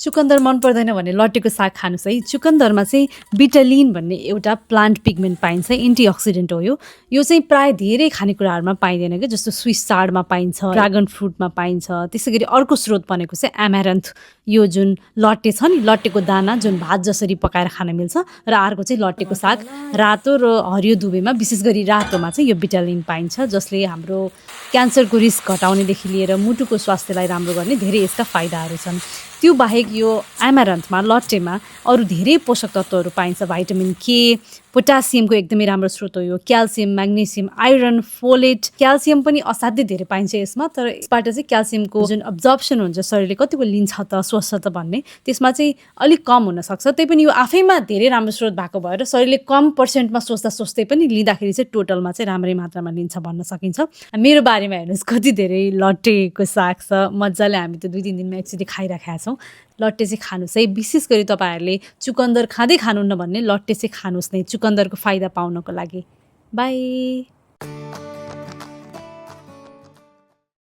चुकन्दर मन पर्दैन भने लट्टेको साग खानुहोस् है। चुकन्दरमा चाहिँ बिटालिन भन्ने एउटा प्लान्ट पिगमेन्ट पाइन्छ, एन्टिअक्सिडेन्ट हो यो चाहिँ प्राय धेरै खानेकुराहरूमा पाइँदैन क्या, जस्तो स्विस चाडमा पाइन्छ, ड्रागन फ्रुटमा पाइन्छ। त्यसै गरी अर्को स्रोत भनेको चाहिँ एमारन्थ, यो जुन लट्टे छ नि, लट्टेको दाना जुन भात जसरी पकाएर खान मिल्छ, र अर्को चाहिँ लट्टेको साग, रातो र हरियो दुवैमा, विशेष गरी रातोमा चाहिँ यो बिटालिन पाइन्छ, जसले हाम्रो क्यान्सरको रिस्क घटाउनेदेखि लिएर मुटुको स्वास्थ्यलाई राम्रो गर्ने धेरै यसका फाइदाहरू छन्। त्यो बाहेक यो एमारन्थमा, लट्टेमा अरू धेरै पोषक तत्त्वहरू पाइन्छ, भाइटामिन के, पोटासियमको एकदमै राम्रो स्रोत हो यो, calcium, magnesium, iron, folate, calcium पनि असाध्यै धेरै पाइन्छ यसमा। तर यसबाट चाहिँ क्याल्सियमको जुन अब्जर्प्सन हुन्छ, शरीरले कतिको लिन्छ त, सोच्छ त भन्ने, त्यसमा चाहिँ अलिक कम हुनसक्छ। त्यही पनि यो आफैमा धेरै राम्रो स्रोत भएको भएर शरीरले कम पर्सेन्टमा सोच्दा सोच्दै पनि लिँदाखेरि चाहिँ टोटलमा चाहिँ राम्रै मात्रामा लिन्छ भन्न सकिन्छ। मेरो बारेमा हेर्नुहोस् कति धेरै लट्टेको साग छ, मजाले हामी त 2-3 दिनमा एकचोटि खाइराखेका छौँ। लट्टे चाहिँ खानुहोस् है। विशेष गरी तपाईँहरूले चुकन्दर खाँदै खानुहुन्न भन्ने लट्टे चाहिँ खानुहोस् नै, चुकन्दरको फाइदा पाउनको लागि। बाई।